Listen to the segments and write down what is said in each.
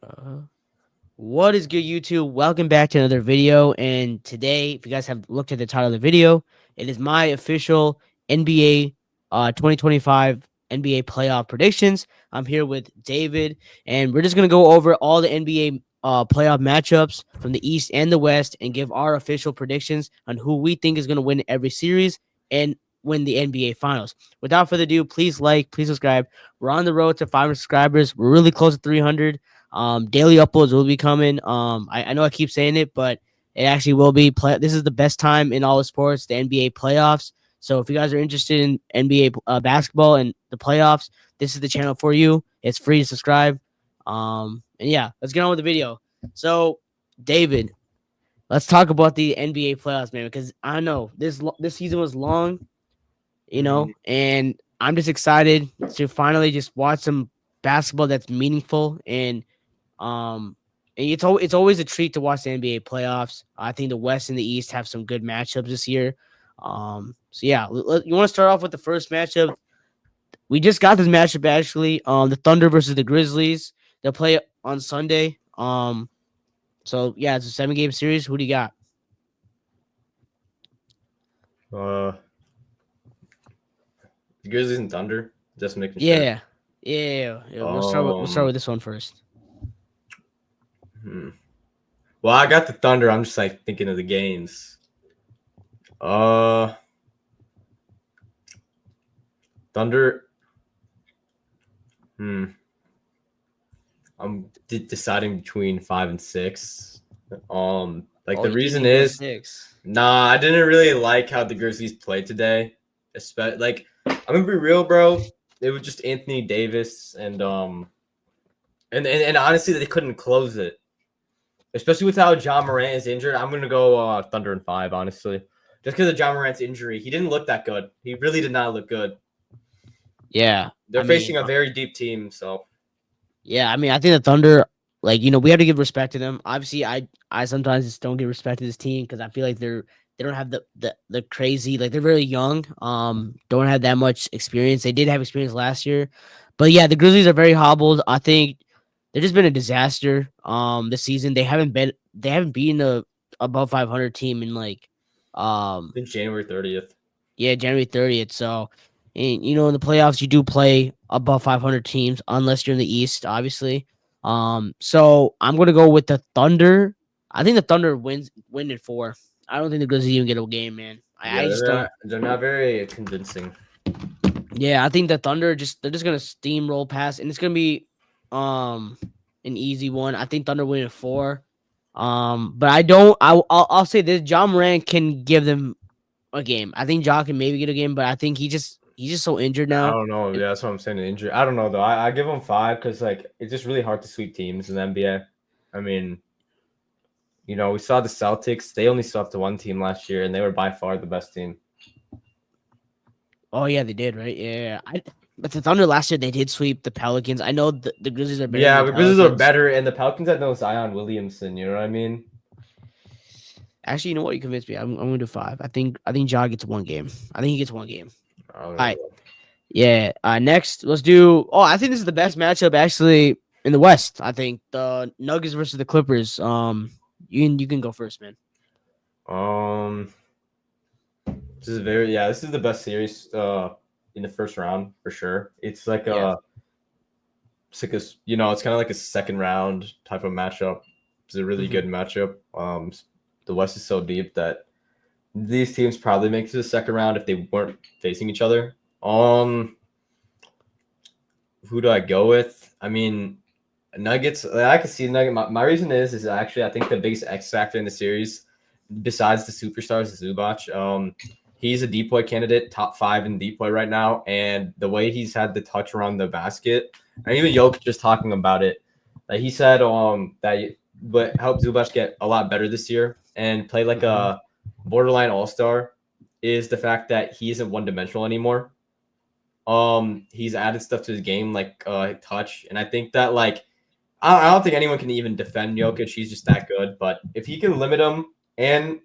Uh, what is good, YouTube? Welcome back to another video. And today, if you guys have looked at the title of the video, it is my official NBA 2025 NBA playoff predictions. I'm here with David, and we're just gonna go over all the NBA playoff matchups from the East and the West, and give our official predictions on who we think is gonna win every series and win the NBA Finals. Without further ado, please like, please subscribe. We're on the road to 500 subscribers. We're really close to 300. Daily uploads will be coming. I know I keep saying it, but it actually will be. This is the best time in all the sports, the NBA playoffs. So if you guys are interested in NBA basketball and the playoffs, this is the channel for you. It's free to subscribe. And yeah, let's get on with the video. So, David, let's talk about the NBA playoffs, man, because I know this season was long, and I'm just excited to finally just watch some basketball that's meaningful um, and it's always a treat to watch the NBA playoffs. I think the West and the East have some good matchups this year. So yeah, you want to start off with the first matchup? We just got this matchup actually. The Thunder versus the Grizzlies. They'll play on Sunday. So yeah, it's a 7-game series. Who do you got? Uh, Grizzlies and Thunder. Just making sure. Yeah, yeah. We'll start Um, with this one first. hmm. Well, I got the Thunder. I'm just like thinking of the games. Uh, Thunder. Hmm. I'm deciding between 5 and 6. Oh, The you think they reason can go is, 6? nah, I didn't really like how the Grizzlies played today. Especially, I'm gonna be real, bro. It was just Anthony Davis and honestly, they couldn't close it. Especially with how John Morant is injured, I'm gonna go Thunder in 5, honestly. Just because of John Morant's injury, he didn't look that good. He really did not look good. Yeah, They're facing a very deep team, so Yeah, I mean, I think the Thunder, we have to give respect to them. Obviously, I sometimes just don't give respect to this team because I feel like they don't have the crazy, they're very young. Don't have that much experience. They did have experience last year, but yeah, the Grizzlies are very hobbled. I think they've just been a disaster. This season they haven't beaten a above 500 team in I um think January 30th. yeah, January 30th. So, and in the playoffs, you do play above 500 teams unless you're in the East, obviously. So I'm gonna go with the Thunder. I think the Thunder win in 4. I don't think the Grizzlies even get a game, man. I Yeah, just don't. they're not very convincing. Yeah, I think the Thunder they're just gonna steamroll past, and it's gonna be um an easy one. I think Thunder win in 4. But I don't. I'll say this: John Moran can give them a game. I think Ja can maybe get a game, but I think he's just so injured I now. don't know. And- Yeah, that's what I'm saying. The injury. I don't know though. I give them 5 because it's just really hard to sweep teams in the NBA. I mean, we saw the Celtics. They only swept the one team last year, and they were by far the best team. oh yeah, they did, right? Yeah. But the Thunder last year they did sweep the Pelicans. I know the Grizzlies are better than Yeah, the the Grizzlies are Pelicans. better, and the Pelicans had no Zion Williamson. You know what I mean? Actually, you know what? You convinced me. I'm gonna do 5. I think Ja gets one game. I think he gets one game. I don't All know. right. Yeah. Next, let's do. Oh, I think this is the best matchup actually in the West. I think the Nuggets versus the Clippers. You can go first, man. Um, this is the best series in the first round for sure. Yeah. It's kind of like a second round type of matchup. It's a really hmm good matchup. The West is so deep that these teams probably make it to the second round if they weren't facing each other. Who do I go with? I mean, Nuggets. I can see Nugget. My reason is actually I think the biggest X factor in the series, besides the superstars, is Zubac. He's a depoy candidate, top 5 in depoy right now, and the way he's had the touch around the basket, and even Jokic just talking about it, like he said, that what helped Zubac get a lot better this year and play like hmm a borderline all star is the fact that he isn't one dimensional anymore. He's added stuff to his game like touch, and I think that I don't think anyone can even defend Jokic. He's just that good. But if he can limit him and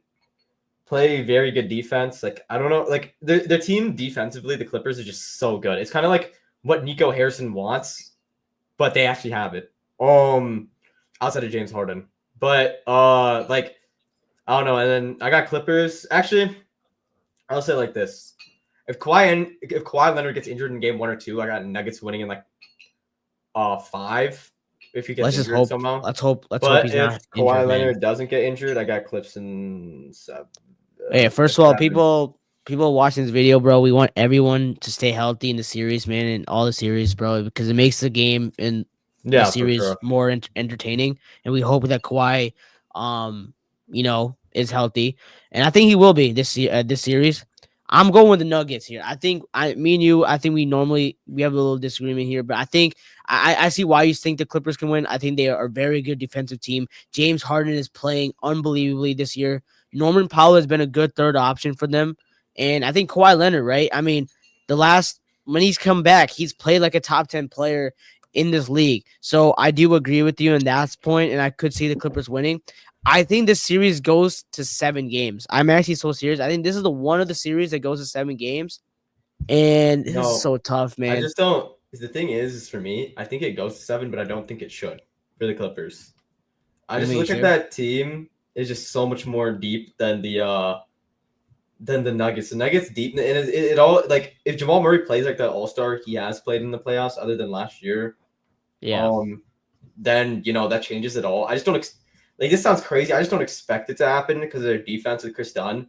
play very good defense, I don't know, their team defensively, the Clippers are just so good. It's kind of like what Nico Harrison wants, but they actually have it. outside of James Harden. But like I don't know. And then I got Clippers. Actually, I'll say it like this: if Kawhi Leonard gets injured in game 1 or 2, I got Nuggets winning in like 5 if he gets Let's just injured hope. somehow. Let's hope But he's if not injured, Kawhi man. Leonard doesn't get injured, I got Clips in Yeah, first of all, 6-7. people watching this video, bro, we want everyone to stay healthy in the series, man, in all the series, bro, because it makes the game and the Yeah, for series sure. more entertaining. And we hope that Kawhi, is healthy, and I think he will be this series. I'm going with the Nuggets here. I think me and you, I think we have a little disagreement here, but I think I see why you think the Clippers can win. I think they are a very good defensive team. James Harden is playing unbelievably this year. Norman Powell has been a good third option for them. And I think Kawhi Leonard, right? I mean, when he's come back, he's played like a top 10 player in this league. So I do agree with you on that point, and I could see the Clippers winning. I think this series goes to 7 games. I'm actually so serious. I think this is the one of the series that goes to 7 games. And this is No, so tough, I man. just don't. The thing is for me, I think it goes to 7, but I don't think it should for the Clippers. I What do you just mean, look at sure? that team is just so much more deep than the Nuggets. The Nuggets deep, and it all like if Jamal Murray plays like that All Star he has played in the playoffs, other than last year, Yeah. um, then that changes it all. I just don't like this sounds crazy. I just don't expect it to happen because of their defense with Chris Dunn.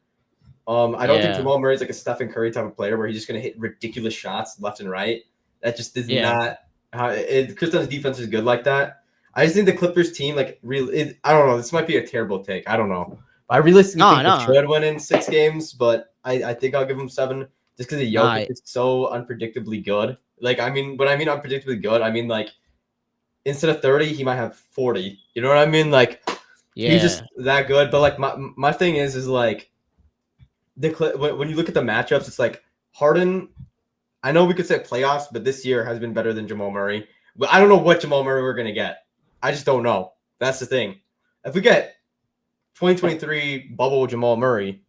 I don't think Yeah. Jamal Murray is like a Stephen Curry type of player where he's just going to hit ridiculous shots left and right. That just is Yeah. not how Chris Dunn's defense is good like that. I just think the Clippers team, like, really, I don't know. This might be a terrible take. I don't know. I realistically No, think they no. should win in 6 games, but I think I'll give them 7 just because the Jokic Nah. is so unpredictably good. Like, I mean, when I mean unpredictably good, I mean, like, instead of 30, he might have 40. You know what I mean? Like, he's just Yeah. that good. But, like, my thing is like, when you look at the matchups, it's like Harden. I know we could say playoffs, but this year has been better than Jamal Murray. But I don't know what Jamal Murray we're gonna get. I just don't know. That's the thing. If we get 2023 bubble Jamal Murray,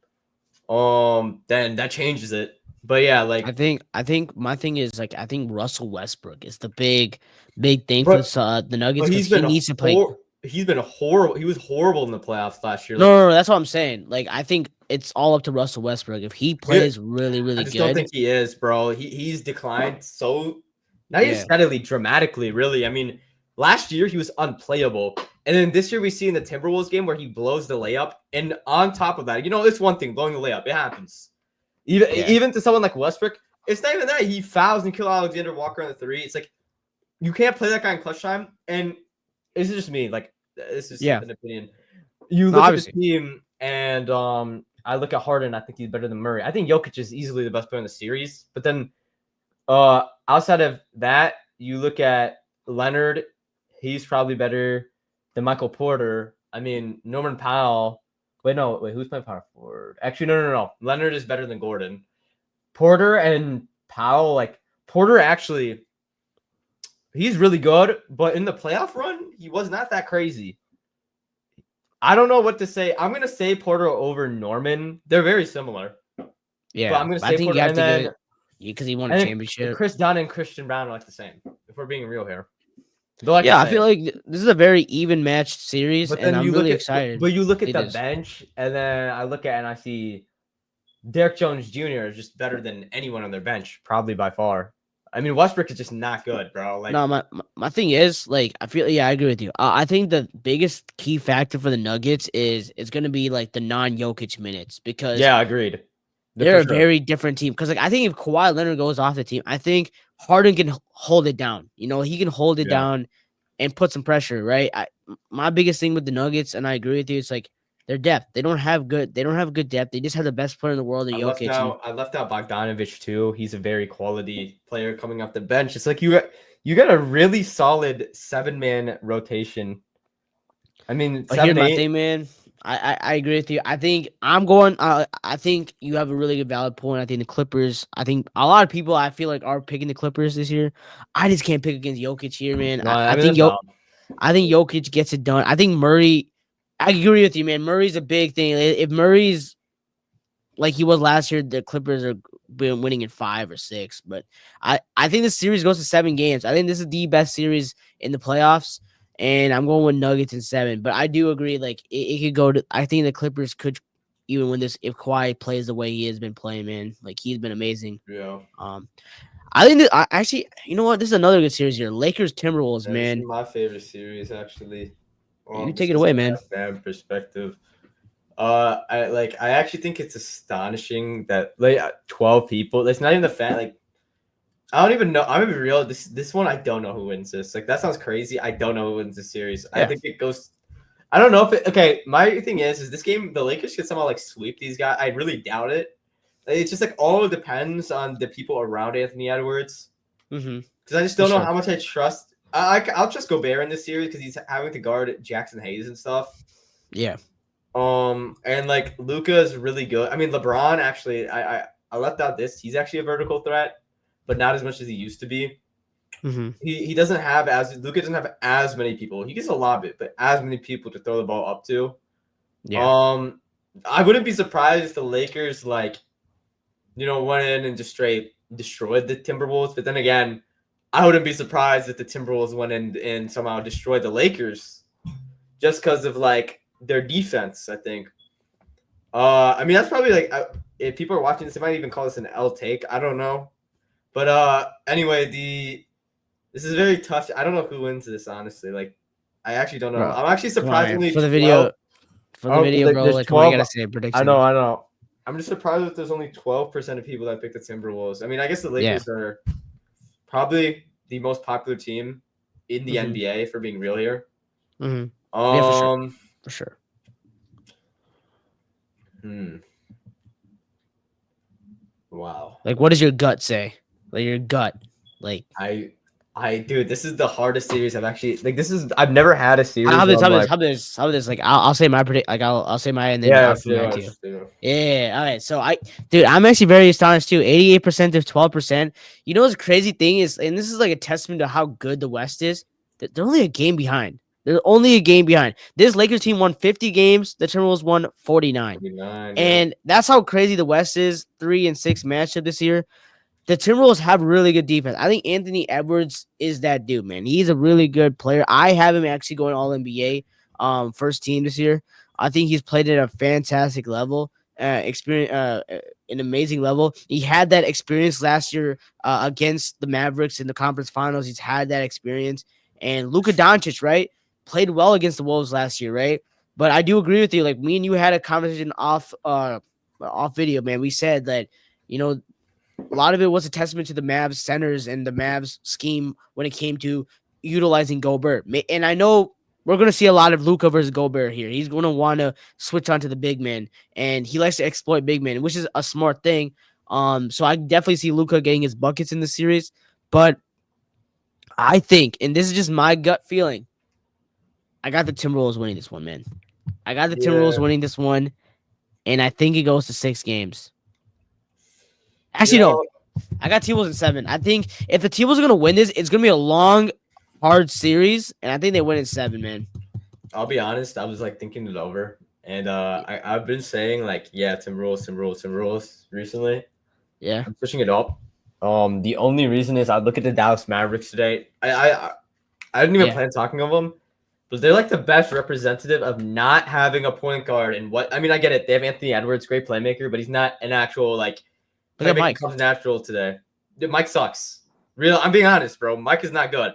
then that changes it. But yeah, like, I think my thing is like I think Russell Westbrook is the big thing for but the Nuggets but because he needs to play. he's been horrible. He was horrible in the playoffs last year. No, Like, no, no, that's what I'm saying. Like I think it's all up to Russell Westbrook. If he good. plays really, I really just don't good, think he is, bro. He's declined so not even yeah, steadily, dramatically, really. I mean, last year he was unplayable. And then this year we see in the Timberwolves game where he blows the layup. And on top of that, it's one thing, blowing the layup. It happens. Even yeah, even to someone like Westbrook, it's not even that. He fouls and kills Alexander Walker on the 3. It's like you can't play that guy in clutch time. And this is just me. Like, this is yeah. an opinion. You No, look at the obviously, team, and I look at Harden. I think he's better than Murray. I think Jokic is easily the best player in the series. But then, outside of that, you look at Leonard. He's probably better than Michael Porter. I mean, Norman Powell. Wait, no, wait. Who's playing power forward? Actually, no. Leonard is better than Gordon. Porter and Powell, like Porter, actually, he's really good. But in the playoff run, he was not that crazy. I don't know what to say. I'm gonna say Porter over Norman. They're very similar, but yeah. I'm gonna But I say think you Porter, have and to give then it because he won a and then championship. Chris Dunn and Christian Brown are like the same. If we're being real here, they're like the Yeah, I same. feel like this is a very even matched series, But and then I'm you really look at, excited but you to look at see the this. bench, and then I look at and I see Derek Jones Jr. is just better than anyone on their bench, probably by far. I mean, Westbrook is just not good, bro. Like, No, my thing is like I feel I agree with you. I think the biggest key factor for the Nuggets is it's going to be like the non-Jokic minutes because yeah, agreed, for they're a sure. very different team. Because like I think if Kawhi Leonard goes off the team, I think Harden can hold it down. He can hold it Yeah, down and put some pressure. Right. My biggest thing with the Nuggets, and I agree with you, it's like their depth. They don't have good depth. They just have the best player in the world, in Jokic, and I left out Bogdanovich too. He's a very quality player coming off the bench. It's like you got a really solid 7-man rotation. I mean, but here's seven, my eight. thing, man. I agree with you. I think I'm going. I think you have a really good valid point. I think the Clippers. I think a lot of people I feel like are picking the Clippers this year. I just can't pick against Jokic here, man. No, I mean that's valid. I think Jokic gets it done. I think Murray. I agree with you, man. Murray's a big thing. If Murray's like he was last year, the Clippers are been winning in 5 or 6. But I think the series goes to 7 games. I think this is the best series in the playoffs. and I'm going with Nuggets in 7. But I do agree, like it could go to. I think the Clippers could even win this if Kawhi plays the way he has been playing. Man, like he's been amazing. Yeah. Um, I think that actually, you know what? This is another good series here. Lakers Timberwolves, Yeah, this is man. my favorite series actually. You Just take it because away, of man. that fan perspective. I actually think it's astonishing that like 12 people. It's not even the fan. Like I don't even know. I'm gonna be real. This one I don't know who wins this. Like that sounds crazy. I don't know who wins this series. I Yeah. think it goes. I don't know if it. Okay, my thing is this game the Lakers could somehow like sweep these guys. I really doubt it. It's just like all depends on the people around Anthony Edwards Mm-hmm. because I just For don't know sure. how much I trust. I'll trust Gobert in this series because he's having to guard Jackson Hayes and stuff. Yeah. And like Luca is really good. I mean, LeBron actually, I left out this. He's actually a vertical threat, but not as much as he used to be. Mm-hmm. He doesn't have as Luca doesn't have as many people. He gets a lob it, but as many people to throw the ball up to. Yeah. Um, I wouldn't be surprised if the Lakers went in and just straight destroyed the Timberwolves. But then again, I wouldn't be surprised if the Timberwolves went in and somehow destroyed the Lakers just because of like their defense. I think. I mean that's probably like if people are watching this, they might even call this an L take. I don't know, but anyway, this is very tough. I don't know who wins this honestly. Like, I actually don't know. Bro, I'm actually come on, surprised man. only For the 12. video, bro. There's Like, come on, you 12. gotta say a I prediction. know, I know. I'm just surprised that there's only 12% of people that picked the Timberwolves. I mean, I guess the Yeah. Lakers are probably the most popular team in the Mm-hmm. NBA for being real here. Mm-hmm. Yeah, for sure. Um, For sure. hmm. Wow. Like, what does your gut say? Like your gut. Like Dude, this is the hardest series I've actually like. I've never had a how series where this, I'm how this, like, how this, how this. Like, I'll say my predict. Like, I'll say my, and then yeah, I'll let's come do it, back to you. let's do it. Yeah. All right. So dude, I'm actually very astonished too. 88% to 12%. You know what's crazy thing is, and this is like a testament to how good the West is. That they're only a game behind. They're only a game behind. This Lakers team won 50 games. The Timberwolves won 49, 49, yeah. and that's how crazy the West is. 3-6 matchup this year. The Timberwolves have really good defense. I think Anthony Edwards is that dude, man. He's a really good player. I have him actually going All NBA, first team this year. I think he's played at a fantastic level, an amazing level. He had that experience last year against the Mavericks in the conference finals. He's had that experience, and Luka Doncic, right, played well against the Wolves last year, right. But I do agree with you. Like me and you had a conversation off video, man. We said that you know a lot of it was a testament to the Mavs centers and the Mavs scheme when it came to utilizing Gobert. And I know we're going to see a lot of Luka versus Gobert here. He's going to want to switch onto the big man, and he likes to exploit big men, which is a smart thing. So I definitely see Luka getting his buckets in the series, but I think, and this is just my gut feeling, I got the Timberwolves winning this one, man. I got the Timberwolves Yeah. winning this one, and I think it goes to 6 games. You Actually, no. know, I got T-Wolves in 7. I think if the T-Wolves are gonna win this, it's gonna be a long, hard series, and I think they win in 7, man. I'll be honest, I was like thinking it over. And I've been saying like, yeah, Timberwolves recently. Yeah, I'm pushing it up. The only reason is I look at the Dallas Mavericks today. I didn't even yeah. plan talking of them, but they're like the best representative of not having a point guard. And what I mean, I get it. They have Anthony Edwards, great playmaker, but he's not an actual like Look at playmaking Mike. comes natural today. Dude, Mike sucks. I'm being honest, bro. Mike is not good.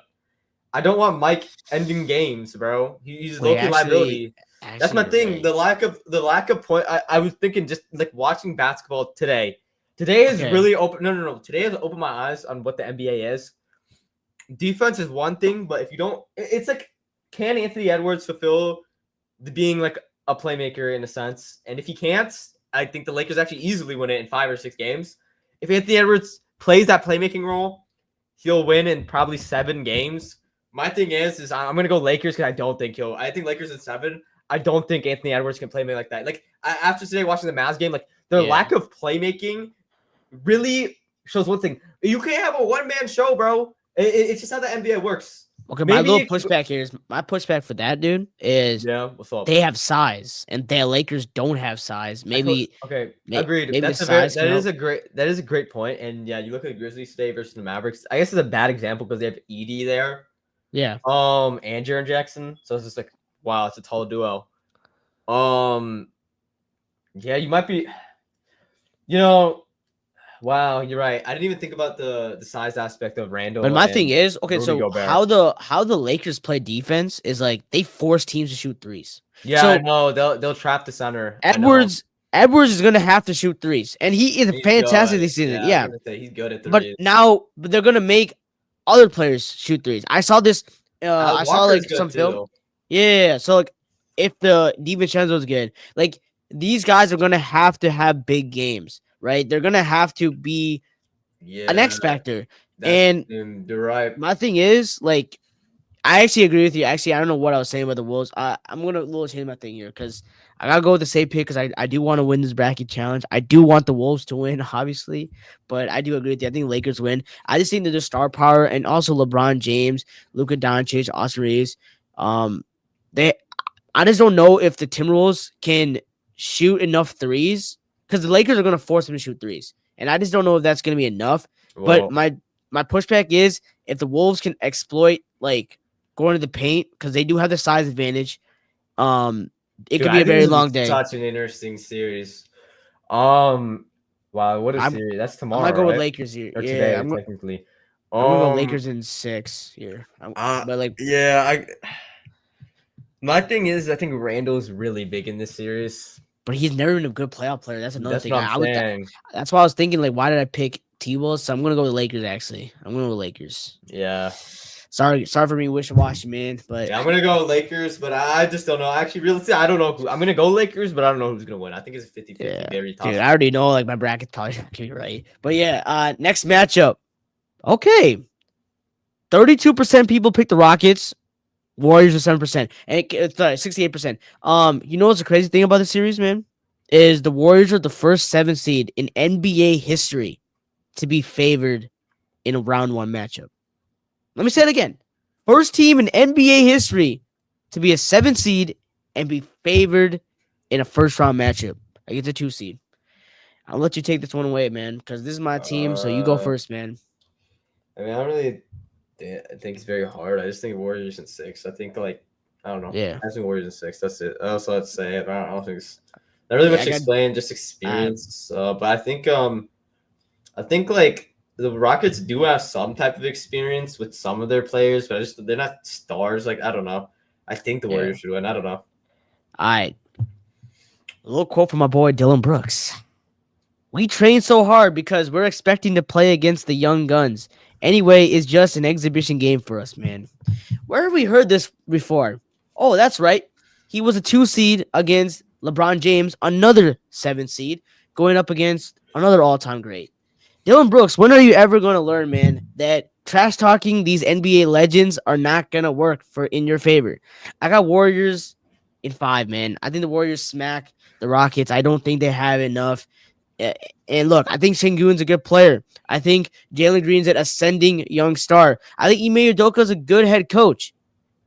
I don't want Mike ending games, bro. He's low Wait, key actually, liability. That's actually, my you're thing. right. The lack of point. I was thinking just like watching basketball today. Today has Okay, really opened. No. Today has opened my eyes on what the NBA is. Defense is one thing, but if you don't, it's like, can Anthony Edwards fulfill the being like a playmaker in a sense? And if he can't, I think the Lakers actually easily win it in 5 or 6 games. If Anthony Edwards plays that playmaking role, he'll win in probably 7 games. My thing is I'm gonna go Lakers because I don't think he'll. I think Lakers in 7. I don't think Anthony Edwards can play me like that. Like after today watching the Mavs game, like their yeah. lack of playmaking really shows one thing. You can't have a one man show, bro. It's just how the NBA works. Okay, my Maybe little it can go. pushback here is my pushback for that dude is Yeah, what's up? they have size and the Lakers don't have size. Okay, agreed. Maybe the size can help. That is a great point. And yeah, you look at the Grizzlies today versus the Mavericks. I guess it's a bad example because they have Edie there. Yeah. And Jaren Jackson. So it's just like, wow, it's a tall duo. Um, yeah, you might be, you know, wow, you're right. I didn't even think about the size aspect of But Randall my thing and is, okay, Rudy so Gobert. how the Lakers play defense is like they force teams to shoot threes. Yeah, I So know. They'll trap the center. I know. Edwards Edwards is gonna have to shoot threes, and he is He's fantastic good. this season. Yeah, I was Yeah, gonna say he's good at but threes. now they're gonna make other players shoot threes. I saw this. Al I saw Walker's like good some film. too. Yeah. So like, if the DiVincenzo's good, like these guys are gonna have to have big games, right? They're gonna have to be an Yeah, X factor. that's And you're right. my thing is like I actually agree with you. Actually, I don't know what I was saying about the Wolves. I'm gonna little change my thing here because I gotta go with the safe pick because I do want to win this bracket challenge. I do want the Wolves to win, obviously, but I do agree with you. I think Lakers win. I just think that the star power and also LeBron James, Luka Doncic, Austin Reeves, um, they I just don't know if the Timberwolves can shoot enough threes because the Lakers are gonna force them to shoot threes, and I just don't know if that's gonna be enough. But Well, my pushback is if the Wolves can exploit like going to the paint because they do have the size advantage. Um, it dude, could be I a think very this long is day. such an interesting series. Um, wow, what a I'm series. That's I might tomorrow, go with right? Lakers here. Or Yeah, today, technically. I'm gonna go Um, Lakers in 6 here. uh, But like, yeah, I. My thing is, I think Randall's really big in this series. but he's never been a good playoff player. That's another That's thing. what I'm I would. saying. That's why I was thinking like, why did I pick T Wolves? So I'm gonna go with Lakers. Actually, I'm gonna go with Lakers. Yeah. Sorry for me wishy washy, man. But Yeah, I'm gonna go Lakers, but I just don't know. Actually, realistically, I don't know who. I'm gonna go Lakers, but I don't know who's gonna win. I think it's a 50-50, yeah, very dude, toss I up. already know like my bracket's probably not gonna be right. But yeah, next matchup. Okay, 32% people pick the Rockets. Warriors are 7%, and sorry, 68%. You know what's the crazy thing about the series, man? Is the Warriors are the first 7 seed in NBA history to be favored in a round one matchup. Let me say it again. First team in NBA history to be a 7 seed and be favored in a first round matchup against a 2 seed. I'll let you take this one away, man, because this is my team. So you go Uh, first, man. I mean, I don't really think it's very hard. I just think Warriors in six. I think like I don't know. Yeah, I just think Warriors in six. That's it. That's all I'd say. I don't think it's not really yeah. much I to got. explain. Just Uh, experience. But I think like the Rockets do have some type of experience with some of their players, but they're not stars. Like I don't know. I think the yeah. Warriors should win. I don't know. All right. A little quote from my boy Dylan Brooks. We train so hard because we're expecting to play against the young guns. Anyway, it's just an exhibition game for us, man. Where have we heard this before? Oh, that's right. He was a 2 seed against LeBron James, another 7 seed, going up against another all-time great. Dylan Brooks, when are you ever going to learn, man, that trash talking these NBA legends are not going to work for in your favor? I got Warriors in 5, man. I think the Warriors smack the Rockets. I don't think they have enough. And look, I think Sengun's a good player. I think Jalen Green's an ascending young star. I think Ime Udoka's a good head coach.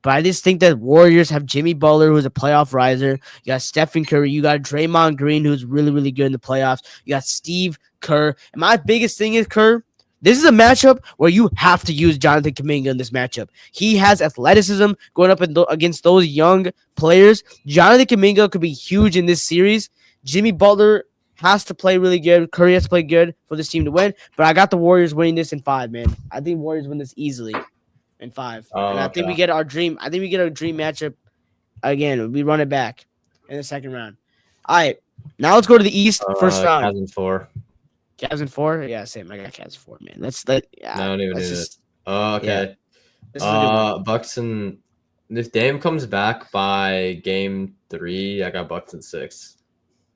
But I just think that Warriors have Jimmy Butler, who's a playoff riser. You got Stephen Curry. You got Draymond Green, who's really, really good in the playoffs. You got Steve Kerr. And my biggest thing is Kerr. This is a matchup where you have to use Jonathan Kuminga in this matchup. He has athleticism going up against those young players. Jonathan Kuminga could be huge in this series. Jimmy Butler has to play really good. Curry has to play good for this team to win. But I got the Warriors winning this in 5, man. I think Warriors win this easily in 5. And Oh, I think we okay. get our dream. I think we get our dream matchup again. We run it back in the second round. All right. Now let's go to the East first round. Cavs in four. Cavs in 4. Yeah, same. I got Cavs in 4, man. Let's No, I yeah. don't even Let's need it. just Oh, yeah. okay. This is a good one. Bucks and if Dame comes back by game three, I got Bucks in six.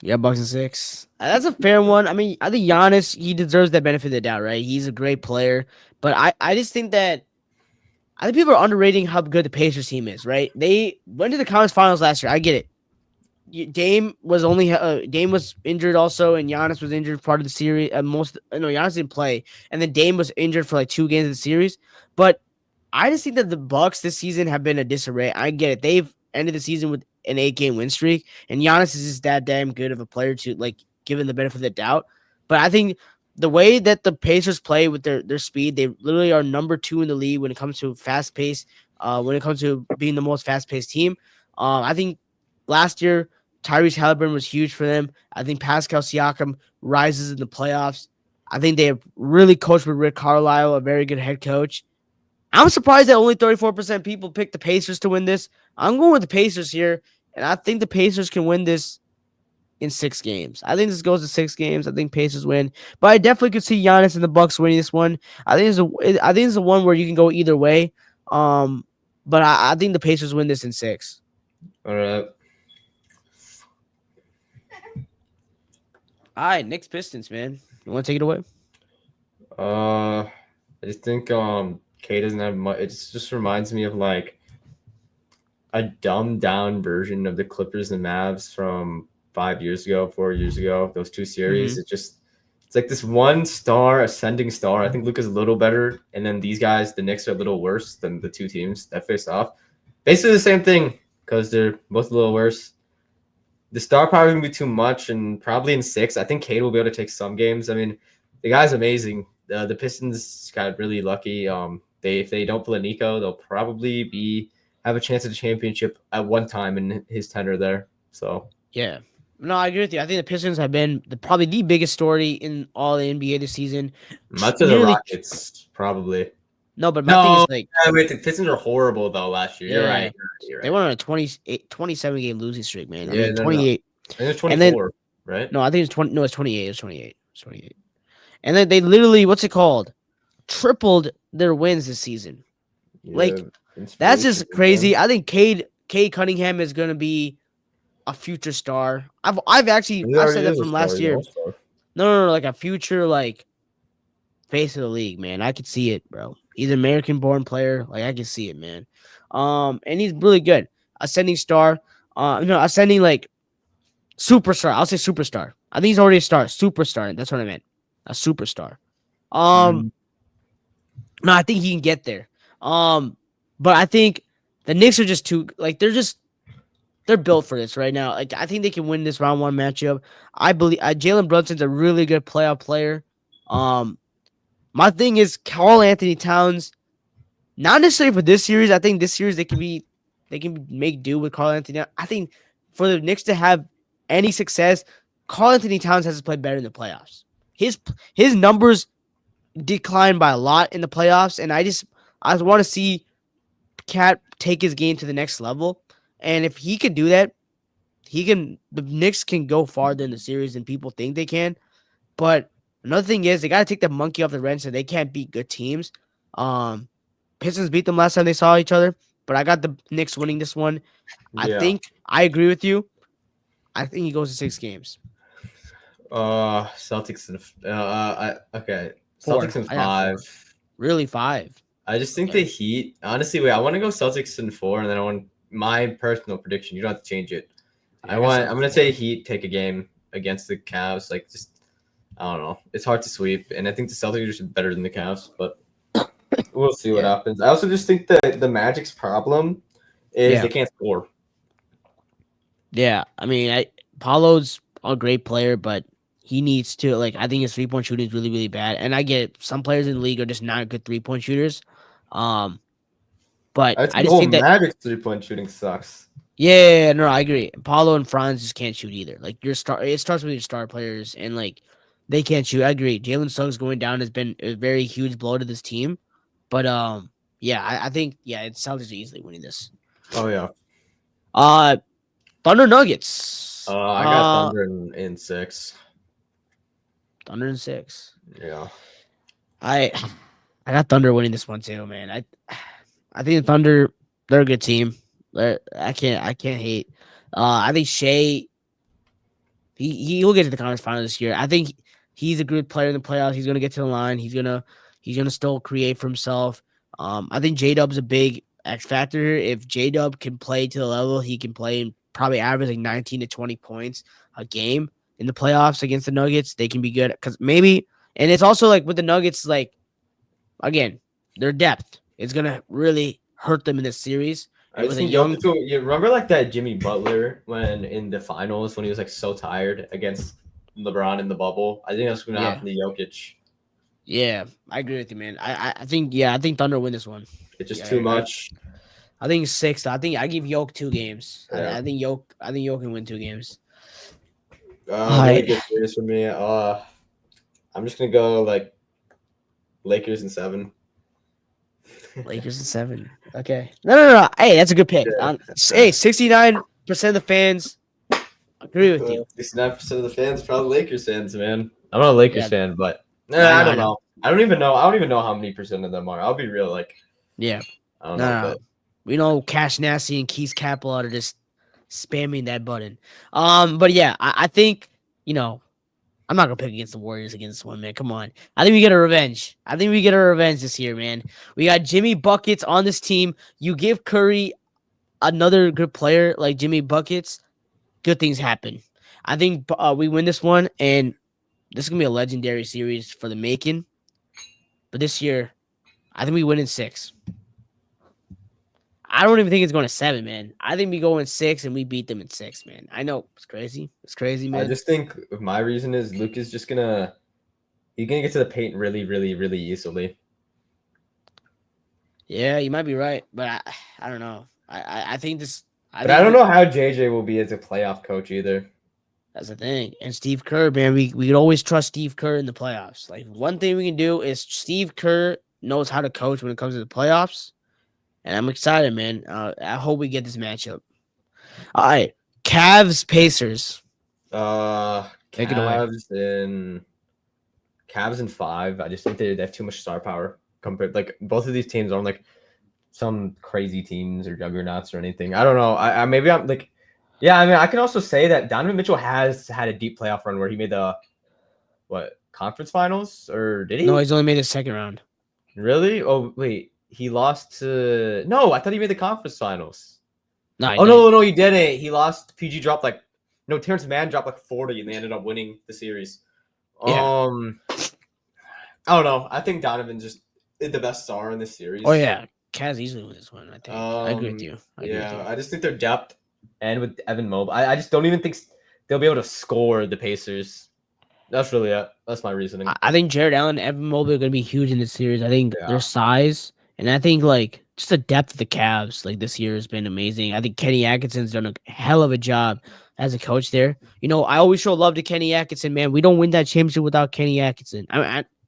Yeah, Bucks and 6. That's a fair one. I mean, I think Giannis, he deserves that benefit of the doubt, right? He's a great player, but I just think that I think people are underrating how good the Pacers team is, right? They went to the conference finals last year. I get it. Dame was injured also, and Giannis was injured part of the series. Giannis didn't play, and then Dame was injured for like 2 games of the series. But I just think that the Bucks this season have been a disarray. I get it; they've ended the season with an 8-game win streak, and Giannis is just that damn good of a player to like given the benefit of the doubt. But I think the way that the Pacers play with their speed, they literally are number 2 in the league when it comes to fast pace when it comes to being the most fast paced team. I think last year Tyrese Halliburton was huge for them. I think Pascal Siakam rises in the playoffs. I think they have really coached with Rick Carlisle, a very good head coach. I'm surprised that only 34% people picked the Pacers to win this. I'm going with the Pacers here, and I think the Pacers can win this in 6 games. I think this goes to 6 games. I think Pacers win, but I definitely could see Giannis and the Bucks winning this one. I think it's a one where you can go either way. Um, but I think the Pacers win this in 6. All right. All right, Knicks Pistons, man. You want to take it away? I just think K doesn't have much. It just reminds me of like a dumbed down version of the Clippers and Mavs from 5 years ago, 4 years ago. Those two series. Mm-hmm. It's like this one star ascending star. I think Luka's a little better, and then these guys, the Knicks, are a little worse than the two teams that faced off. Basically the same thing because they're both a little worse. The star power is gonna be too much, and probably in 6, I think Cade will be able to take some games. I mean, the guy's amazing. The Pistons got really lucky. They if they don't play Nico, they'll probably have a chance at the championship at one time in his tenure there. So Yeah. No, I agree with you. I think the Pistons have been probably the biggest story in all the NBA this season. much of the Nearly Rockets probably. no, but my thing is No, like, wait, the Pistons are horrible though last year. You're right. yeah, You're they right. went on a 27 game losing streak, man. I Yeah, mean, no. 28, I think it's and then 24, right? no, I think it's 20. No, it's 28. It's 28. It's 28. And then they literally, what's it called? Tripled their wins this season. Yeah, Like that's inspiration just from them. crazy. I think Cade Cunningham is gonna be a future star. He I've already said that is a from star. last He's an year. all-star. No, like a future like face of the league, man. I could see it, bro. He's an American born player. Like I can see it, man. And he's really good. Ascending star. Ascending like superstar. I'll say superstar. I think he's already a star. Superstar. That's what I meant. A superstar. Um, Mm, no, I think he can get there. But I think the Knicks are just too like they're built for this right now. Like I think they can win this round one matchup. I believe Jalen Brunson's a really good playoff player. Um, my thing is Carl Anthony Towns. Not necessarily for this series. I think this series they can make do with Carl Anthony. I think for the Knicks to have any success, Carl Anthony Towns has to play better in the playoffs. His his numbers decline by a lot in the playoffs, and I want to see Cat take his game to the next level. And if he can do that, the Knicks can go farther in the series than people think they can. But another thing is they gotta take the monkey off the wrench, so they can't beat good teams. Um Pistons beat them last time they saw each other, but I got the Knicks winning this one. I yeah. think I agree with you. I think he goes to 6 games. Celtics and okay. Four. Celtics in I got 5. 4. Really 5. I just think the Sorry. Heat. Honestly, wait. I want to go Celtics in 4, and then I want my personal prediction. You don't have to change it. Yeah, I got I'm Celtics gonna in say 4. Heat take a game against the Cavs. Like just I don't know. It's hard to sweep, and I think the Celtics are just better than the Cavs, but we'll see what Yeah. happens. I also just think that the Magic's problem is Yeah. they can't score. Yeah. I mean, Paulo's a great player, but he needs to like I think his 3-point shooting is really, really bad. And I get it, some players in the league are just not good 3-point shooters. Um, but I I think the just whole think that Magic's 3-point shooting sucks. yeah, no, I agree. Paulo and Franz just can't shoot either. Like it starts with your star players, and like they can't shoot. I agree. Jalen Suggs going down has been a very huge blow to this team, but yeah, I think yeah, it Celtics are easily winning this. Oh yeah. Uh, Thunder Nuggets. I got Thunder in 6. Thunder in 6. Yeah. I I got Thunder winning this one too, man. I think the Thunder they're a good team. I can't hate. I think Shea he'll get to the conference final this year. I think he's a good player in the playoffs. He's gonna get to the line. He's gonna still create for himself. I think J Dub's a big X factor here. If J Dub can play to the level he can play and probably average like 19 to 20 points a game in the playoffs against the Nuggets, they can be good. Because maybe and it's also like with the Nuggets, like again, their depth is gonna really hurt them in this series. I And just with a think young you remember like that Jimmy Butler when in the finals when he was like so tired against LeBron in the bubble. I think that's gonna yeah. happen to Jokic. Yeah, I agree with you, man. I think I think Thunder win this one. It's just Yeah, too much. I think 6. I think I give Yoke 2 games. Yeah. I think Yoke can win 2 games. Really Alright. good series for me. I'm just gonna go like Lakers in 7. Lakers in 7. Okay. No. Hey, that's a good pick. Yeah. Hey, 69% of the fans agree with you. 69% of the fans probably Lakers fans, man. I'm not a Lakers Yeah. fan, but No, I I know. I don't know. know. I don't even know. I don't even know how many percent of them are. I'll be real. Like Yeah. I don't know, No. but We know Cash Nasty and Keith Capel are just spamming that button. But yeah, I think, you know, I'm not gonna pick against the Warriors against this one, man. Come on. I think we get a revenge. I think we get a revenge this year, man. We got Jimmy Buckets on this team. You give Curry another good player like Jimmy Buckets, good things happen. I think we win this one, and this is gonna be a legendary series for the making. But this year, I think we win in 6. I don't even think it's going to 7, man. I think we go in 6 and we beat them in 6, man. I know it's crazy. It's crazy, I man. just think my reason is Luke is just gonna he's gonna get to the paint really, really, really easily. Yeah, you might be right, but I don't know. I think this. I But I think don't that know how JJ will be as a playoff coach either. that's the thing. And Steve Kerr, man, we could always trust Steve Kerr in the playoffs. Like one thing we can do is Steve Kerr knows how to coach when it comes to the playoffs, and I'm excited, man. I hope we get this matchup. All right, Cavs Pacers. Uh, Take it away. Cavs in Cavs in 5. I just think they have too much star power compared. Like both of these teams aren't like some crazy teams or juggernauts or anything. I don't know. I maybe I'm like, yeah. I mean, I can also say that Donovan Mitchell has had a deep playoff run where he made the what conference finals or did No, he he's only made the second round. really? Oh wait, he lost to no. I thought he made the conference finals. No, he Oh didn't. no, he didn't. He lost. PG dropped like no. Terrence Mann dropped like 40, and they ended up winning the series. Yeah. Um, I don't know. I think Donovan's just the best star in this Oh series. yeah. Cavs easily win this one. I think. I agree with you. I agree with Yeah, you. I just think their depth and with Evan Mobley, I just don't even think they'll be able to score the Pacers. That's really it. That's my reasoning. I think Jared Allen and Evan Mobley are going to be huge in this series. I think their Yeah. size and I think like just the depth of the Cavs like this year has been amazing. I think Kenny Atkinson's done a hell of a job as a coach there. You know, I always show love to Kenny Atkinson, man. We don't win that championship without Kenny Atkinson.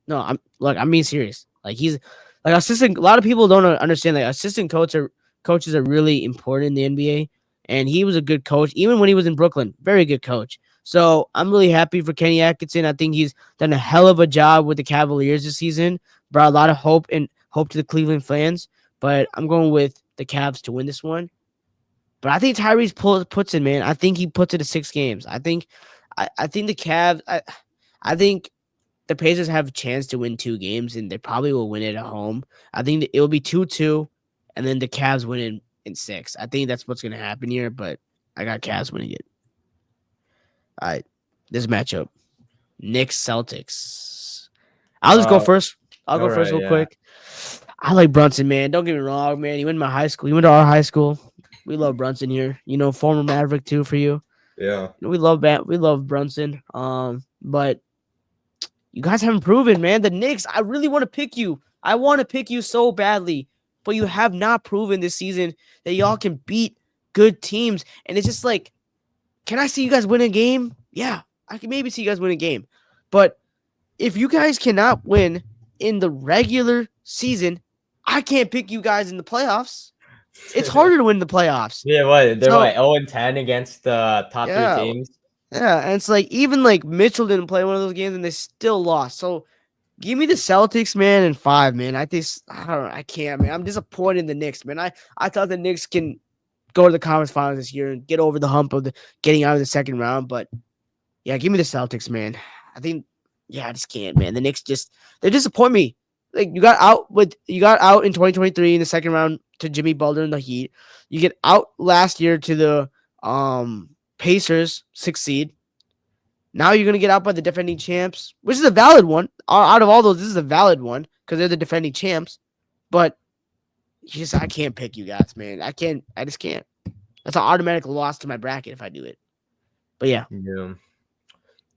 No, I'm look, I'm being serious. Like he's like assistant. A lot of people don't understand that assistant coaches are really important in the NBA. And he was a good coach, even when he was in Brooklyn. Very good coach. So I'm really happy for Kenny Atkinson. I think he's done a hell of a job with the Cavaliers this season. Brought a lot of hope to the Cleveland fans. But I'm going with the Cavs to win this one. But I think Tyrese puts it, man. I think he puts it to 6 games. I think the Cavs. I think the Pacers have a chance to win 2 games, and they probably will win it at home. I think that it will be 2-2, and then the Cavs win in 6. I think that's what's going to happen here. But I got Cavs winning it. All right, this matchup. Knicks Celtics. I'll just go Uh, first. I'll all go first right. real Yeah. quick. I like Brunson, man. Don't get me wrong, man. He went to my high school. He went to our high school. We love Brunson here. You know, former Maverick too for you. Yeah. We love that. We love Brunson. But you guys haven't proven, man. The Knicks. I really want to pick you. I want to pick you so badly, but you have not proven this season that y'all can beat good teams. And it's just like, can I see you guys win a game? Yeah, I can maybe see you guys win a game, but if you guys cannot win in the regular season, I can't pick you guys in the playoffs. It's harder to win the playoffs. Yeah. What they're So 0-10 against the top three yeah, teams. yeah, and it's like even like Mitchell didn't play one of those games and they still lost. So give me the Celtics, man, in 5, man. I don't know, I can't, man. I'm disappointed in the Knicks, man. I thought the Knicks can go to the conference finals this year and get over the hump of the getting out of the second round, but yeah, give me the Celtics, man. I think, yeah, I just can't, man. The Knicks they disappoint me. Like you got out in 2023 in the second round to Jimmy Butler and the Heat. You get out last year to the Pacers, 6th seed. Now you're gonna get out by the defending champs, which is a valid one. Out of all those, this is a valid one because they're the defending champs. But I can't pick you guys, man. I can't. I just can't. That's an automatic loss to my bracket if I do it. But yeah, Yeah.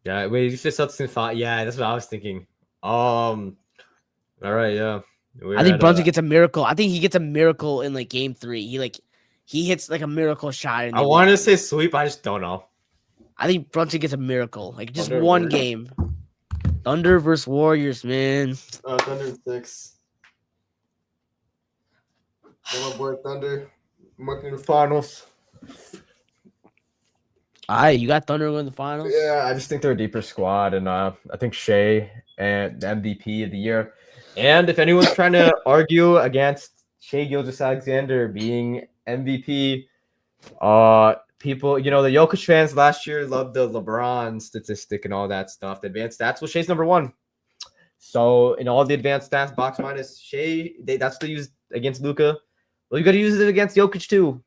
Yeah. Wait, you said Celtics in 5. Yeah, that's what I was thinking. All right. Yeah. We're I think at Brunson gets a miracle. I think he gets a miracle in like game 3. He hits like a miracle shot and I they win. wanted to say sweep. I just don't know. I think Brunson gets a miracle. Like just Thunder one Warriors. game. Thunder versus Warriors, man. Thunder and 6. My boy Thunder. Marking the finals. All right, you got Thunder in the finals. Yeah, I just think they're a deeper squad, and I think Shea and the MVP of the year. And if anyone's trying to argue against Shea Gilgeous-Alexander being MVP, people, the Jokic fans last year loved the LeBron statistic and all that stuff. The advanced stats. Well, Shea's number 1. So in all the advanced stats, box minus Shea, that's what they use against Luka. Well, you got to use it against Jokic too.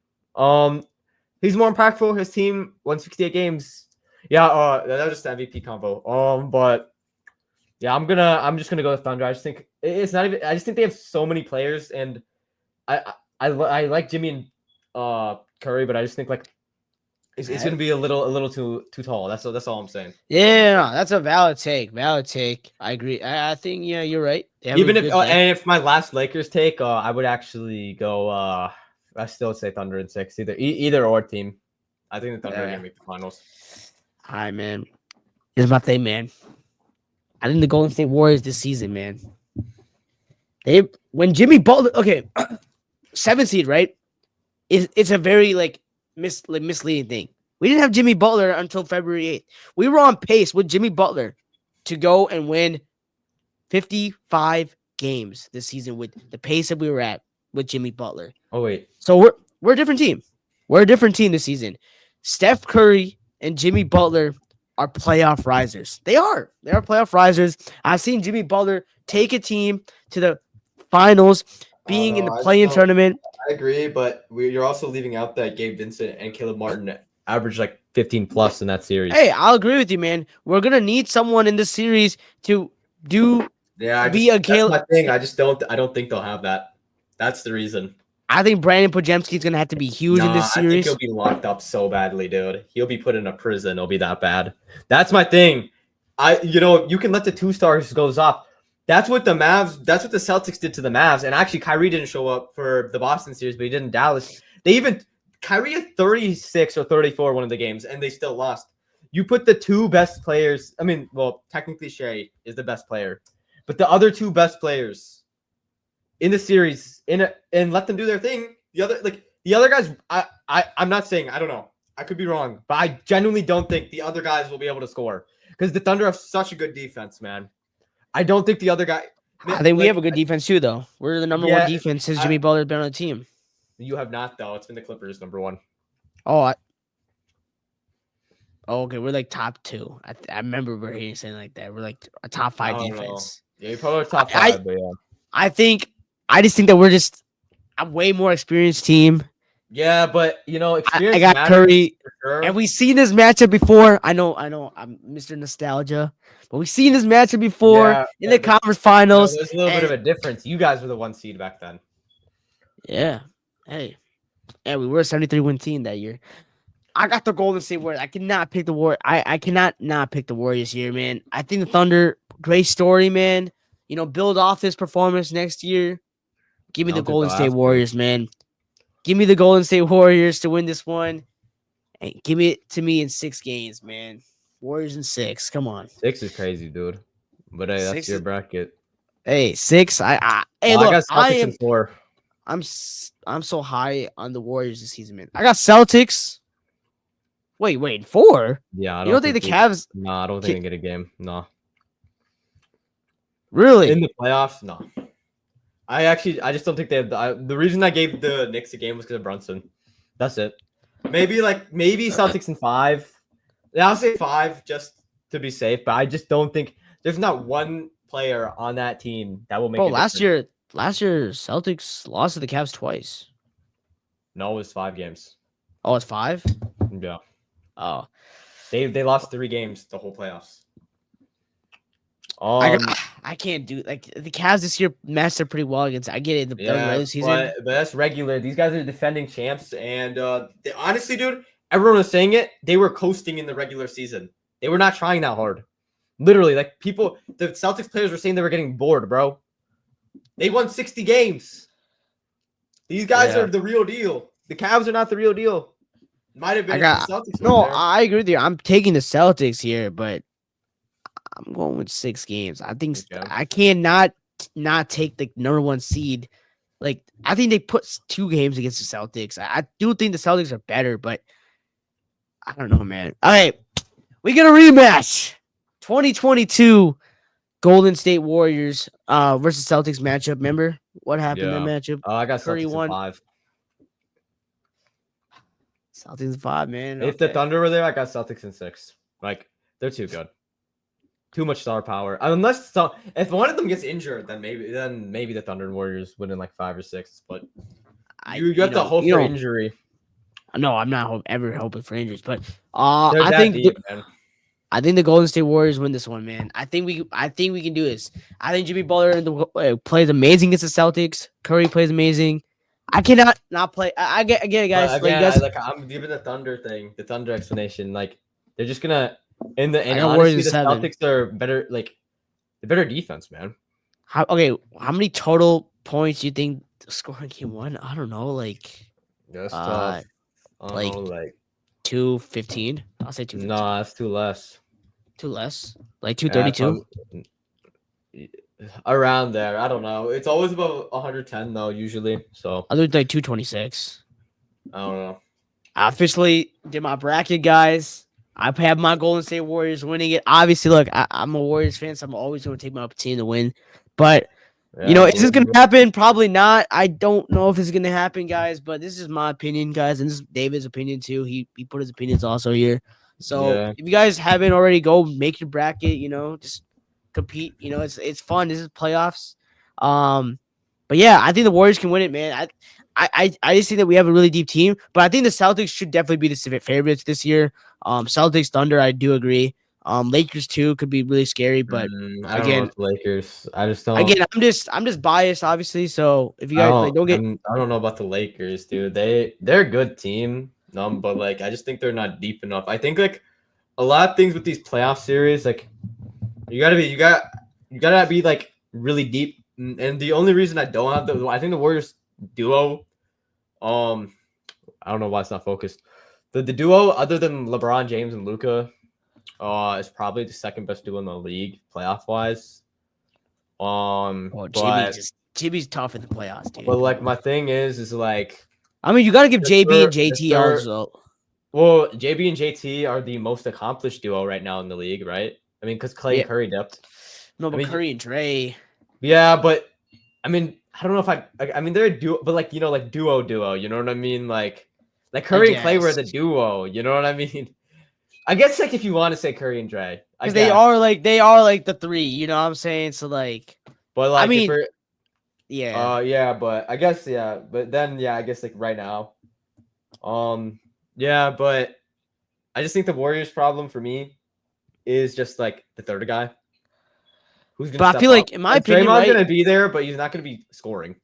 He's more impactful. His team won 68 games. Yeah, that was just the MVP combo. But yeah, I'm just gonna go with Thunder. I just think it's not even. I just think they have so many players, and I like Jimmy and Curry, but I just think like it's gonna be a little too tall. That's all I'm saying. Yeah, no, that's a valid take. Valid take. I agree. I think you're right. They have Even a if good depth. and if my last Lakers take, I would actually go. I still say Thunder and 6, either or team. I think the Thunder are gonna make the finals. All right, man. Here's my thing, man. I think the Golden State Warriors this season, man. When Jimmy Butler, okay, 7th seed, right? It's a very misleading thing. We didn't have Jimmy Butler until February 8th. We were on pace with Jimmy Butler to go and win 55 games this season with the pace that we were at with Jimmy Butler. Oh wait. So we're a different team. We're a different team this season. Steph Curry and Jimmy Butler are playoff risers. They are. They are playoff risers. I've seen Jimmy Butler take a team to the finals, being in the play-in tournament. I agree, but you're also leaving out that Gabe Vincent and Caleb Martin averaged like 15 plus in that series. Hey, I'll agree with you, man. We're gonna need someone in this series to do. Yeah, that's my thing. I don't think they'll have that. That's the reason. I think Brandon Pojemski is gonna have to be huge in this series. I think he'll be locked up so badly, dude. He'll be put in a prison. It'll be that bad. That's my thing. You can let the 2 stars goes up. That's what the Celtics did to the Mavs. And actually, Kyrie didn't show up for the Boston series, but he did in Dallas. Kyrie had 36 or 34 one of the games, and they still lost. You put the 2 best players. I mean, well, technically Shea is the best player, but the other 2 best players in the series and let them do their thing. The other guys, I'm not saying, I don't know. I could be wrong, but I genuinely don't think the other guys will be able to score because the Thunder have such a good defense, man. I don't think the other guy. I think we have a good defense too, though. We're the number 1 defense since Jimmy Butler's been on the team. You have not, though. It's been the Clippers number 1. Oh, okay. We're like top 2. I remember we're hearing something like that. We're like a top 5 defense. Yeah, you're probably top 5, but yeah. I just think that we're just a way more experienced team. Yeah, but experience. I got Curry, sure. And we've seen this matchup before. I know, I'm Mr. Nostalgia, but we've seen this matchup before in the conference finals. There's a little bit of a difference. You guys were the 1 seed back then. Yeah. Hey, we were a 73-win team that year. I got the Golden State Warriors. I cannot pick the Warriors. I cannot not pick the Warriors here, man. I think the Thunder, great story, man. Build off this performance next year. Give me the Golden State Warriors, man. Give me the Golden State Warriors to win this one. And give it to me in 6 games, man. Warriors in 6. Come on. 6 is crazy, dude. But hey, that's your bracket. Hey, 6. I got Celtics in 4. I'm so high on the Warriors this season, man. I got Celtics. Wait, 4? Yeah, I don't think the Cavs. No, I don't think they get a game. No. Really? In the playoffs, no. I just don't think they have the reason I gave the Knicks a game was because of Brunson. That's it. Maybe Celtics in 5. Yeah, I'll say 5 just to be safe, but I just don't think there's not one player on that team that will make it. Last year Celtics lost to the Cavs twice. No, it was 5 games. Oh, it's 5? Yeah. Oh. They lost 3 games the whole playoffs. I can't do the Cavs this year matched up pretty well against. I get it the regular season, but that's regular. These guys are defending champs, and honestly, dude, everyone was saying it. They were coasting in the regular season. They were not trying that hard. Literally, the Celtics players were saying they were getting bored, bro. They won 60 games. These guys Yeah. are the real deal. The Cavs are not the real deal. Might have I been if the got Celtics weren't no. there. I agree with you. I'm taking the Celtics here, but I'm going with 6 games. I think Okay. I cannot not take the number one seed. Like I think they put 2 games against the Celtics. I do think the Celtics are better, but I don't know, man. All right, we get a rematch. 2022 Golden State Warriors versus Celtics matchup. Remember what happened in Yeah. that matchup? I got Curry Celtics in won. 5. Celtics 5, man. If the Okay. Thunder were there, I got Celtics in 6. Like, they're too good. Too much star power. Unless if one of them gets injured, then maybe the Thunder and Warriors win in like 5 or 6. But I you got to hope you for know injury. no, I'm not ever hoping for injuries, but They're that deep, man. I think the Golden State Warriors win this one, man. I think we can do this. I think Jimmy Butler plays amazing against the Celtics. Curry plays amazing. I cannot not play. I get it, But guys. Like you again, guys, I'm giving the Thunder thing, the Thunder explanation. Like they're just gonna I and got Warriors honestly, in the 7. Celtics are better. Like the better defense, man. How many total points do you think the scoring game won? I don't know, That's uh, tough. I don't like know, like 215. I'll say 215. nah, that's too less. Two less, like Yeah, 232. around there. I don't know. It's always about 110 though, usually. So I'll do like 226. I don't know. I officially did my bracket, guys. I have my Golden State Warriors winning it. Obviously, look, I'm a Warriors fan, so I'm always going to take my team to win. But Yeah, is this going to happen? Probably not. I don't know if it's going to happen, guys. But this is my opinion, guys, and this is David's opinion too. He put his opinions also here. So yeah. if you guys haven't already, go make your bracket. Just compete. It's fun. This is playoffs. Um, but yeah, I think the Warriors can win it, man. I just think that we have a really deep team, but I think the Celtics should definitely be the favorites this year. Celtics, Thunder, I do agree. Lakers too could be really scary, but I don't know again, about the Lakers. I just don't. I'm just biased, obviously. So if you guys don't get, I don't know about the Lakers, dude. They're a good team. But like I just think they're not deep enough. I think like a lot of things with these playoff series, like you gotta be like really deep. And the only reason I think the Warriors duo, I don't know why it's not focused. The duo other than LeBron James and Luca, is probably the second best duo in the league playoff wise. oh, But Jimmy's tough in the playoffs, dude. Come like on. my thing is like I mean, you got to give the JB and third the JT third also. well, JB and JT are the most accomplished duo right now in the league, right? I mean, because Clay Yeah, and Curry dipped. no, I but mean, Curry and Dre. yeah, but I mean, I don't know if I mean, they're a duo, but like like duo. You know what I mean? Like I Curry and Clay were guess the duo. You know what I mean? I guess like if you want to say Curry and Dre, I because guess. they are like the three. You know what I'm saying? So like, But I like if mean, we're yeah. yeah, but I guess yeah, but then yeah, I guess like right now, um, yeah, but I just think the Warriors' problem for me is just like the third guy who's gonna But I step feel up. like, in my Like opinion, Draymond's right? gonna be there, but he's not gonna be scoring.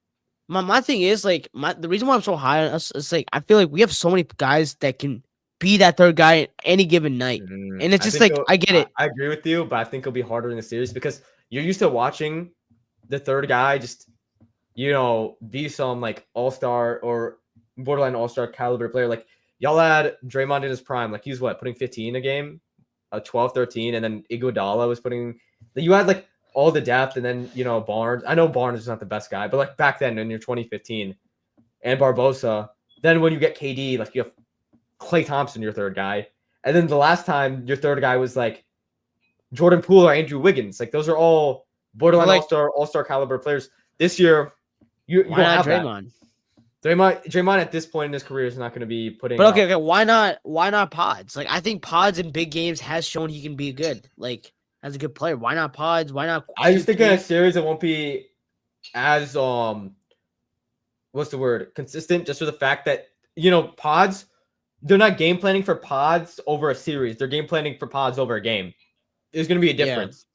My thing is like the reason why I'm so high on us is like I feel like we have so many guys that can be that third guy any given night, and it's I just think like I get it. I agree with you, but I think it'll be harder in the series because you're used to watching the third guy just be some like all-star or borderline all-star caliber player. Like y'all had Draymond in his prime, like he's putting 15 a game, 12, 13, and then Iguodala was putting. You had like all the depth, and then Barnes. I know Barnes is not the best guy, but like back then in your 2015 and Barbosa, then when you get KD, like you have Klay Thompson, your third guy, and then the last time your third guy was like Jordan Poole or Andrew Wiggins. Like those are all But borderline like, all-star caliber players. This year, you why don't not have that. Draymond? Draymond at this point in his career is not going to be putting But up. okay, why not? Why not Pods? Like I think Pods in big games has shown he can be good. Like as a good player, why not Pods? Why not I just think in a QP? series it won't be as what's the word, consistent, just for the fact that pods, they're not game planning for pods over a series. They're game planning for pods over a game. There's going to be a Yeah, difference.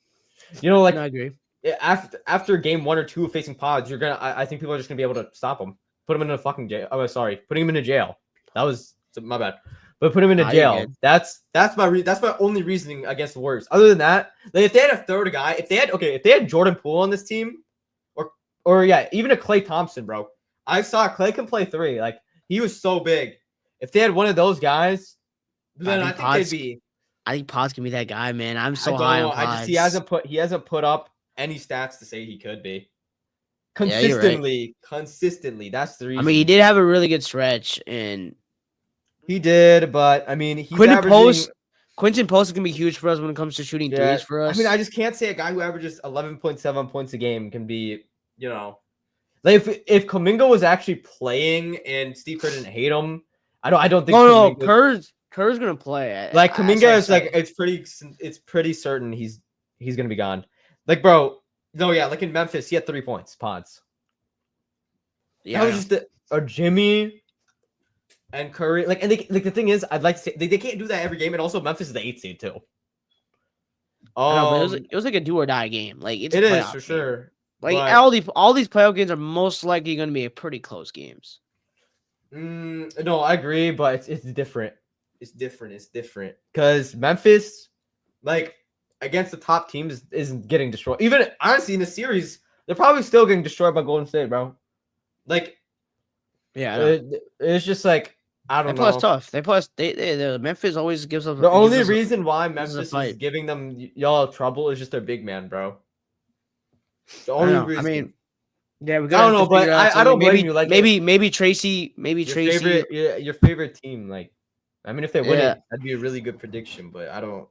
no, I Like agree. after game 1 or 2 of facing pods, you're gonna. I think people are just gonna be able to stop them, put them in a fucking jail. Oh, sorry, putting him in a jail. That was my bad. But put him in a Nah, you're jail. good. That's my only reasoning against the Warriors. Other than that, like if they had a third guy, if they had Jordan Poole on this team, or or yeah, even a Clay Thompson, bro. I saw Clay can play three. Like he was so big. If they had one of those guys, I then I think think they'd Pods. be. I think Pods can be that guy, man. I'm I so high on don't. I just Pods. he hasn't put up any stats to say he could be Yeah, you're right. consistently. Consistently, that's the I mean, he reason. did have a really good stretch, and He did, but I mean, he's Quinton averaging. Post. Quinton Post is gonna be huge for us when it comes to shooting Yeah, threes for I mean, I us. just can't say a guy who averages 11.7 points a game can be, you know, like if Kuminga was actually playing and Steve Kerr didn't hate him, I don't think No, no, Kuminga. Kerr's gonna play. Like That's what I Kuminga is like said. it's pretty certain he's gonna be gone. Like bro, no yeah, like in Memphis, he had 3 points pods. Yeah, That I was know. just a Jimmy and Curry. Like and they like the thing is, I'd like to say they can't do that every game, and also Memphis is the 8th seed too. I know, but it was Um, it was like a do or die game. Like it's a it is playoff for game. sure, Like but all these playoff games are most likely gonna be a pretty close games. no, I agree, but it's different. It's different. It's different because Memphis, like against the top teams, isn't getting destroyed. Even honestly, in the series, they're probably still getting destroyed by Golden State, bro. Like Yeah, I know. it's just like I They don't play us know. tough. They play us. The Memphis always The only gives reason why us a Memphis is fight. giving them y'all trouble is just their big man, bro. The I only know. I mean, reason. yeah, we're I gonna don't have to know, figure but out I something. don't blame you. Like Maybe your Tracy. favorite your favorite team. Like I mean, if they win Yeah, it, that'd be a really good prediction. But I don't.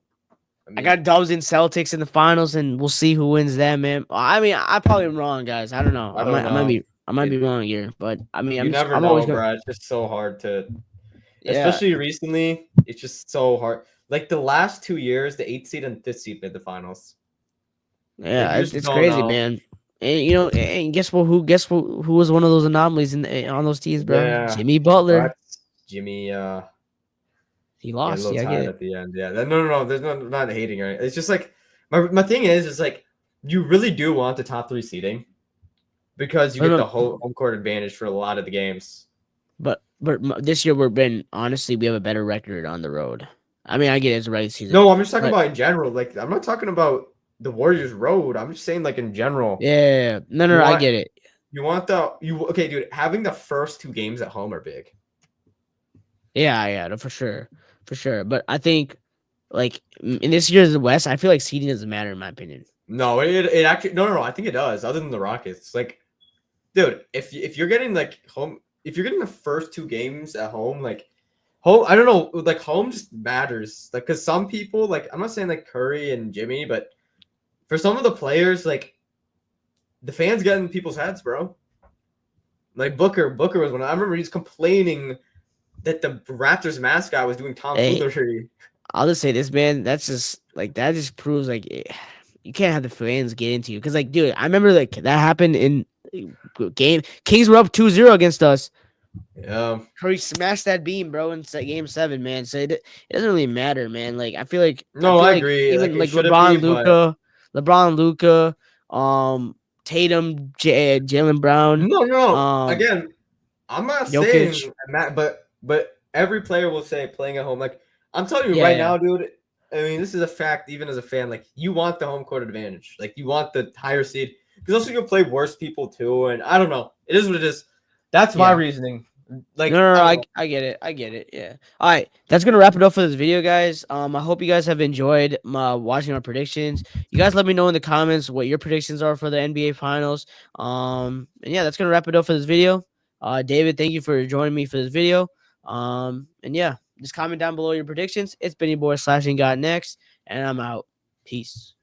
I I mean, got Dubs and Celtics in the finals, and we'll see who wins that, man. I mean, I probably am wrong, guys. I don't know. I don't know. I might It be wrong here, but I mean, you never I'm always know, gonna. bro. It's just so hard to, Yeah, especially recently. It's just so hard. Like the last 2 years, the 8th seed and 5th seed made the finals. Like yeah, you just it's don't crazy, know. man. And you know, and guess what? Who was one of those anomalies on those teams, bro? Yeah, Jimmy Butler. that's Jimmy. He He got a lost. little Yeah, I get tired it. at the end. Yeah, no. There's not hating or anything. It's just like my thing is like you really do want the top three seeding because you But get the um, whole home court advantage for a lot of the games. this year we've been honestly we have a better record on the road. I mean, I get it's a regular season, No, I'm just talking but about in general. Like I'm not talking about the Warriors road. I'm just saying like in general. yeah, You no, I want get it. you want the you okay, dude. Having the first two games at home are big. Yeah, no, for sure. But I think like in this year's West, I feel like seeding doesn't matter in my opinion. No, it actually no. I think it does. Other than the Rockets, like, dude, if you're getting like home, if you're getting the first two games at home, like home, I don't know, like home just matters. Like, cause some people, like, I'm not saying like Curry and Jimmy, but for some of the players, like the fans get in people's heads, bro. Like Booker was one. I remember he's complaining that the Raptors mascot was doing Hey, tomfoolery. I'll just say this, man. That's just like that just proves like you can't have the fans get into you because like, dude, I remember like that happened in game. Kings were up 2-0 against us. Yeah. Curry smashed that beam, bro, in game 7, man. So it doesn't really matter, man. Like I No, feel I like agree. Like even it like shouldn't be, but Um, Tatum, Jalen Brown, no. um, Again, I'm not Jokic. saying Matt, but every player will say playing at home. Like I'm telling you Yeah, right yeah, now, dude. I mean, this is a fact. Even as a fan, like you want the home court advantage. Like you want the higher seed because also you'll play worse people too. And I don't know. It is what it is. That's my yeah. reason. No, Like no, no, I don't know. I get it. I get it. Yeah. All right. That's gonna wrap it up for this video, guys. I hope you guys have enjoyed my watching our predictions. You guys let me know in the comments what your predictions are for the NBA finals. And yeah, that's gonna wrap it up for this video. David, thank you for joining me for this video. And yeah, just comment down below your predictions. It's been your boy Slashing God Next, and I'm out. Peace.